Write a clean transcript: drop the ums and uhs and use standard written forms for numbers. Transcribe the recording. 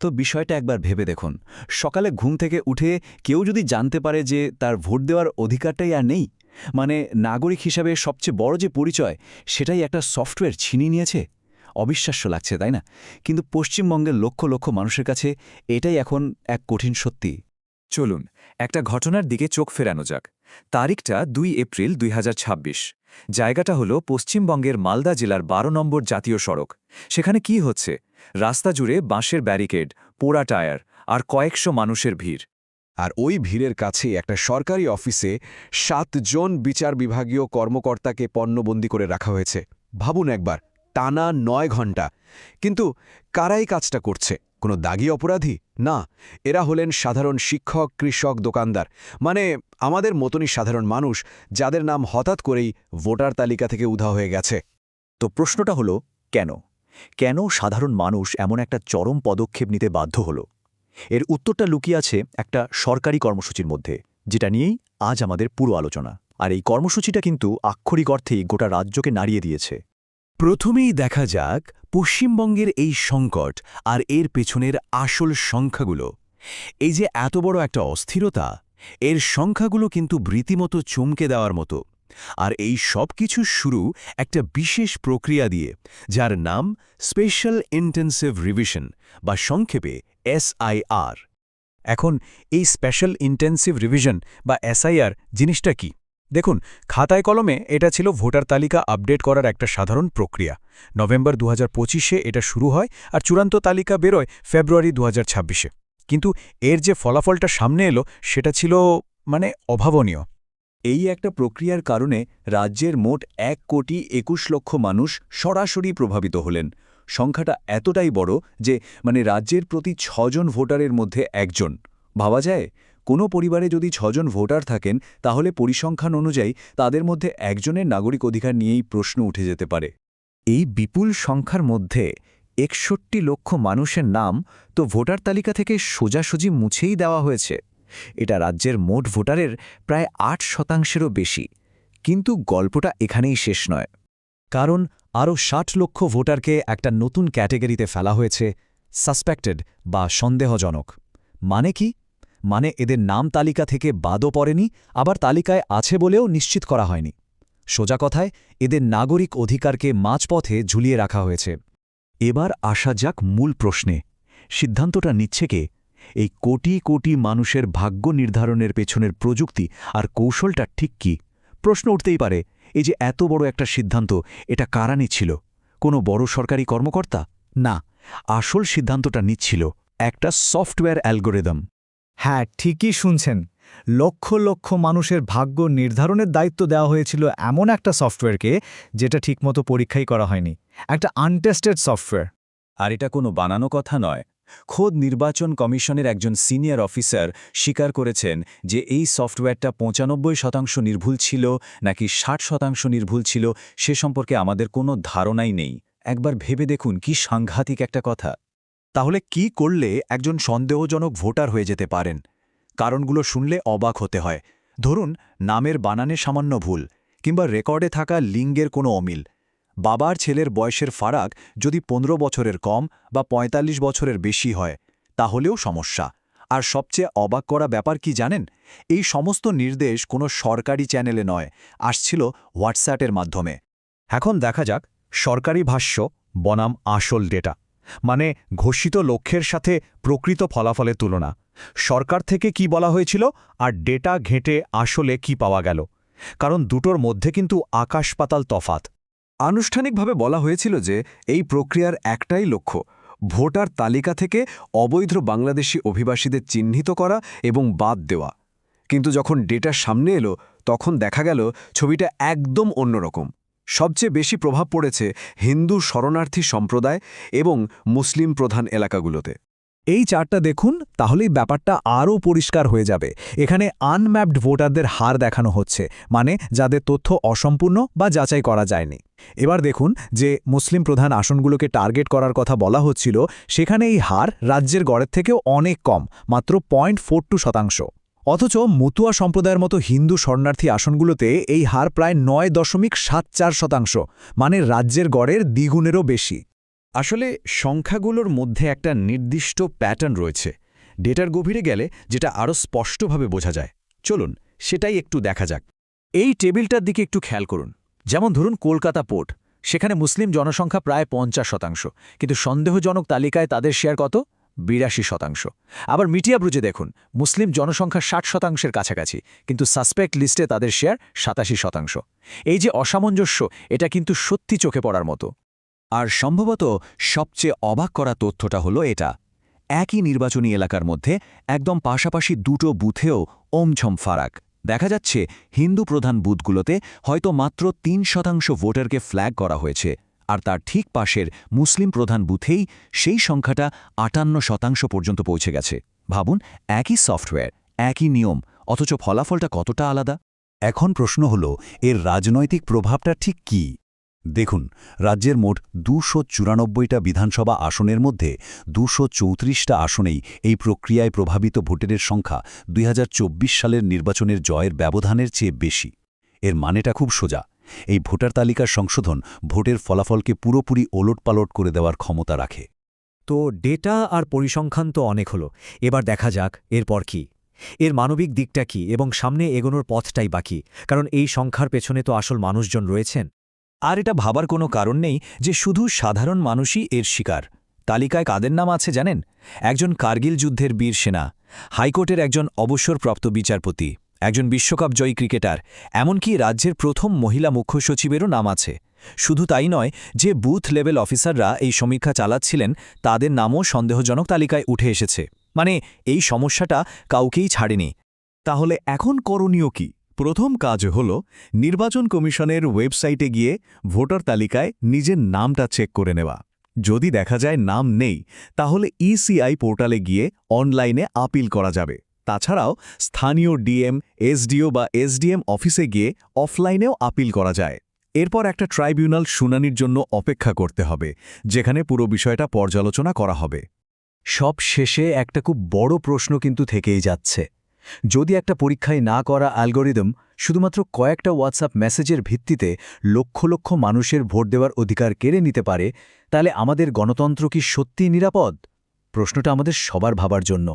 তো বিষয়টা একবার ভেবে দেখুন, সকালে ঘুম থেকে উঠে কেউ যদি জানতে পারে যে তার ভোট দেওয়ার অধিকারটাই আর নেই, মানে নাগরিক হিসাবে সবচেয়ে বড় যে পরিচয়, সেটাই একটা সফটওয়্যার ছিনিয়ে নিয়েছে। অবিশ্বাস্য লাগছে, তাই না? কিন্তু পশ্চিমবঙ্গের লক্ষ লক্ষ মানুষের কাছে এটাই এখন এক কঠিন সত্যি। চলুন একটা ঘটনার দিকে চোখ ফেরানো যাক। তারিখটা ২ এপ্রিল ২০২৬। জায়গাটা হলো পশ্চিমবঙ্গের মালদা জেলার ১২ নম্বর জাতীয় সড়ক। সেখানে কি হচ্ছে? রাস্তা জুড়ে বাঁশের ব্যারিকেড, পোড়া টায়ার আর কয়েকশো মানুষের ভিড়। আর ওই ভিড়ের কাছেই একটা সরকারি অফিসে ৭ জন বিচার বিভাগীয় কর্মকর্তাকে পণ্যবন্দী করে রাখা হয়েছে। ভাবুন একবার, টানা ৯ ঘণ্টা। কিন্তু কারাই কাজটা করছে? কোনো দাগী অপরাধী না, এরা হলেন সাধারণ শিক্ষক, কৃষক, দোকানদার, মানে আমাদের মতনই সাধারণ মানুষ, যাদের নাম হঠাৎ করেই ভোটার তালিকা থেকে উধাও হয়ে গেছে। তো প্রশ্নটা হলো কেন? কেন সাধারণ মানুষ এমন একটা চরম পদক্ষেপ নিতে বাধ্য হলো? এর উত্তরটা লুকিয়ে আছে একটা সরকারি কর্মসূচির মধ্যে, যেটা নিয়েই আজ আমাদের পুরো আলোচনা। আর এই কর্মসূচিটা কিন্তু আক্ষরিক অর্থেই গোটা রাজ্যকে নাড়িয়ে দিয়েছে। প্রথমেই দেখা যাক পশ্চিমবঙ্গের এই সংকট আর এর পেছনের আসল সংখ্যাগুলো। এই যে এত বড় একটা অস্থিরতা, এর সংখ্যাগুলো কিন্তু রীতিমতো চমকে দেওয়ার মতো। আর এই সব কিছু শুরু একটা বিশেষ প্রক্রিয়া দিয়ে, যার নাম স্পেশাল ইন্টেন্সিভ রিভিশন বা সংক্ষেপে SIR। এখন এই স্পেশাল ইন্টেন্সিভ রিভিশন বা SIR জিনিসটা কি? দেখুন, খাতায় কলমে এটা ছিল ভোটার তালিকা আপডেট করার একটা সাধারণ প্রক্রিয়া। নভেম্বর ২০২৫-এ এটা শুরু হয় আর চূড়ান্ত তালিকা বেরোয় ফেব্রুয়ারি ২০২৬-এ। কিন্তু এর যে ফলাফলটা সামনে এলো সেটা ছিল অভাবনীয়। এই একটা প্রক্রিয়ার কারণে রাজ্যের মোট ১,২১,০০,০০০ মানুষ সরাসরি প্রভাবিত হলেন। সংখ্যাটা এতটাই বড় যে রাজ্যের প্রতি ৬ জন ভোটারের মধ্যে একজন। ভাবা যায়, কোনো পরিবারে যদি ৬ জন ভোটার থাকেন, তাহলে পরিসংখ্যান অনুযায়ী তাদের মধ্যে একজনের নাগরিক অধিকার নিয়েই প্রশ্ন উঠে যেতে পারে। এই বিপুল সংখ্যার মধ্যে ৬১ লক্ষ মানুষের নাম তো ভোটার তালিকা থেকে সোজাসুজি মুছেই দেওয়া হয়েছে। এটা রাজ্যের মোট ভোটারের প্রায় ৮%-এরও বেশি। কিন্তু গল্পটা এখানেই শেষ নয়, কারণ আরও ৬০ লক্ষ ভোটারকে একটা নতুন ক্যাটেগরিতে ফেলা হয়েছে, সাসপেক্টেড বা সন্দেহজনক। মানে কি? মানে এদের নাম তালিকা থেকে বাদও পড়েনি, আবার তালিকায় আছে বলেও নিশ্চিত করা হয়নি। সোজা কথায়, এদের নাগরিক অধিকারকে মাঝপথে ঝুলিয়ে রাখা হয়েছে। এবার আসা যাক মূল প্রশ্নে, সিদ্ধান্তটা নিচ্ছে কে? এই কোটি কোটি মানুষের ভাগ্য নির্ধারণের পেছনের প্রযুক্তি আর কৌশলটা ঠিক কি? প্রশ্ন উঠতেই পারে, এই যে এত বড় একটা সিদ্ধান্ত, এটা কারা নিচ্ছিল? কোনো বড় সরকারি কর্মকর্তা? না, আসল সিদ্ধান্তটা নিচ্ছিল একটা সফটওয়্যার অ্যালগোরিদম। হ্যাঁ, ঠিকই শুনছেন। লক্ষ লক্ষ মানুষের ভাগ্য নির্ধারণের দায়িত্ব দেওয়া হয়েছিল এমন একটা সফটওয়্যারকে, যেটা ঠিকমতো পরীক্ষাই করা হয়নি। একটা আনটেস্টেড সফটওয়্যার। আর এটা কোনো বানানো কথা নয়। খোদ নির্বাচন কমিশনের একজন সিনিয়র অফিসার স্বীকার করেছেন যে এই সফটওয়্যারটা ৯৫% নির্ভুল ছিল নাকি ৬০% নির্ভুল ছিল, সে সম্পর্কে আমাদের কোনো ধারণাই নেই। একবার ভেবে দেখুন, কি সাংঘাতিক একটা কথা। তাহলে কি করলে একজন সন্দেহজনক ভোটার হয়ে যেতে পারেন? কারণগুলো শুনলে অবাক হতে হয়। ধরুন, নামের বানানে সামান্য ভুল, কিংবা রেকর্ডে থাকা লিঙ্গের কোনো অমিল। বাবার ছেলের বয়সের ফারাক যদি ১৫ বছরের কম বা ৪৫ বছরের বেশি হয়, তাহলেও সমস্যা। আর সবচেয়ে অবাক করা ব্যাপার কি জানেন? এই সমস্ত নির্দেশ কোনো সরকারি চ্যানেলে নয়, আসছিল হোয়াটসঅ্যাপের মাধ্যমে। এখন দেখা যাক সরকারি ভাষ্য বনাম আসল ডেটা, মানে ঘোষিত লক্ষ্যের সাথে প্রকৃত ফলাফলের তুলনা। সরকার থেকে কি বলা হয়েছিল আর ডেটা ঘেঁটে আসলে কি পাওয়া গেল, কারণ দুটোর মধ্যে কিন্তু আকাশ পাতাল তফাত। আনুষ্ঠানিকভাবে বলা হয়েছিল যে এই প্রক্রিয়ার একটাই লক্ষ্য, ভোটার তালিকা থেকে অবৈধ বাংলাদেশি অভিবাসীদের চিহ্নিত করা এবং বাদ দেওয়া। কিন্তু যখন ডেটা সামনে এলো, তখন দেখা গেল ছবিটা একদম অন্যরকম। সবচেয়ে বেশি প্রভাব পড়েছে হিন্দু শরণার্থী সম্প্রদায় এবং মুসলিম প্রধান এলাকাগুলোতে। এই চার্টটা দেখুন, তাহলেই ব্যাপারটা আরও পরিষ্কার হয়ে যাবে। এখানে আনম্যাপড ভোটারদের হার দেখানো হচ্ছে, মানে যাদের তথ্য অসম্পূর্ণ বা যাচাই করা যায়নি। এবার দেখুন, যে মুসলিম প্রধান আসনগুলোকে টার্গেট করার কথা বলা হচ্ছিল, সেখানে এই হার রাজ্যের গড়ের থেকেও অনেক কম, মাত্র 0.42%। অথচ মতুয়া সম্প্রদায়ের মতো হিন্দু শরণার্থী আসনগুলোতে এই হার প্রায় 9.74%, মানে রাজ্যের গড়ের দ্বিগুণেরও বেশি। আসলে সংখ্যাগুলোর মধ্যে একটা নির্দিষ্ট প্যাটার্ন রয়েছে, ডেটার গভীরে গেলে যেটা আরও স্পষ্টভাবে বোঝা যায়। চলুন সেটাই একটু দেখা যাক। এই টেবিলটার দিকে একটু খেয়াল করুন। যেমন ধরুন কলকাতা পোর্ট, সেখানে মুসলিম জনসংখ্যা প্রায় 50%, কিন্তু সন্দেহজনক তালিকায় তাদের শেয়ার কত? 82%। আবার মিটিয়াব্রুজে দেখুন, মুসলিম জনসংখ্যা 60%-এর কাছাকাছি, কিন্তু সাসপেক্ট লিস্টে তাদের শেয়ার 87%। এই যে অসামঞ্জস্য, এটা কিন্তু সত্যি চোখে পড়ার মতো। আর সম্ভবত সবচেয়ে অবাক করা তথ্যটা হলো এটা, একই নির্বাচনী এলাকার মধ্যে একদম পাশাপাশি দুটো বুথেও ওমছম ফারাক। দেখা যাচ্ছে হিন্দু প্রধান বুথগুলোতে হয়তো মাত্র 3% ভোটারকে ফ্ল্যাগ করা হয়েছে, আর তার ঠিক পাশের মুসলিম প্রধান বুথেই সেই সংখ্যাটা 58% পর্যন্ত পৌঁছে গেছে। ভাবুন, একই সফটওয়্যার, একই নিয়ম, অথচ ফলাফলটা কতটা আলাদা। এখন প্রশ্ন হল, এর রাজনৈতিক প্রভাবটা ঠিক কী? দেখুন, রাজ্যের মোট 294টা বিধানসভা আসনের মধ্যে 234টা আসনেই এই প্রক্রিয়ায় প্রভাবিত ভোটারের সংখ্যা 2024 সালের নির্বাচনের জয়ের ব্যবধানের চেয়ে বেশি। এর মানেটা খুব সোজা, এই ভোটার তালিকার সংশোধন ভোটের ফলাফলকে পুরোপুরি ওলটপালট করে দেওয়ার ক্ষমতা রাখে। তো ডেটা আর পরিসংখ্যান তো অনেক হলো, এবার দেখা যাক এরপর কি, এর মানবিক দিকটা কি এবং সামনে এগোনোর পথটাই বাকি, কারণ এই সংখ্যার পেছনে তো আসল মানুষজন রয়েছেন। আর এটা ভাবার কোনো কারণ নেই যে শুধু সাধারণ মানুষই এর শিকার। তালিকায় কাদের নাম আছে জানেন? একজন কার্গিল যুদ্ধের বীর সেনা, হাইকোর্টের একজন অবসরপ্রাপ্ত বিচারপতি, একজন বিশ্বকাপ জয়ী ক্রিকেটার, এমনকি রাজ্যের প্রথম মহিলা মুখ্য সচিবেরও নাম আছে। শুধু তাই নয়, যে বুথ লেভেল অফিসাররা এই সমীক্ষা চালাচ্ছিলেন তাদের নামও সন্দেহজনক তালিকায় উঠে এসেছে। মানে এই সমস্যাটা কাউকেই ছাড়েনি। তাহলে এখন করণীয় কি? প্রথম কাজ হল নির্বাচন কমিশনের ওয়েবসাইটে গিয়ে ভোটার তালিকায় নিজের নামটা চেক করে নেওয়া। যদি দেখা যায় নাম নেই, তাহলে ইসিআই পোর্টালে গিয়ে অনলাইনে আপিল করা যাবে। তাছাড়াও স্থানীয় ডিএম, এসডিও বা এসডিএম অফিসে গিয়ে অফলাইনেও আপিল করা যায়। এরপর একটা ট্রাইব্যুনাল শুনানির জন্য অপেক্ষা করতে হবে, যেখানে পুরো বিষয়টা পর্যালোচনা করা হবে। সব শেষে একটা খুব বড় প্রশ্ন কিন্তু থেকেই যাচ্ছে। যদি একটা পরীক্ষায় না করা অ্যালগরিদম শুধুমাত্র কয়েকটা হোয়াটসঅ্যাপ মেসেজের ভিত্তিতে লক্ষ লক্ষ মানুষের ভোট দেওয়ার অধিকার কেড়ে নিতে পারে, তাহলে আমাদের গণতন্ত্র কি সত্যিই নিরাপদ? প্রশ্নটা আমাদের সবার ভাবার জন্য।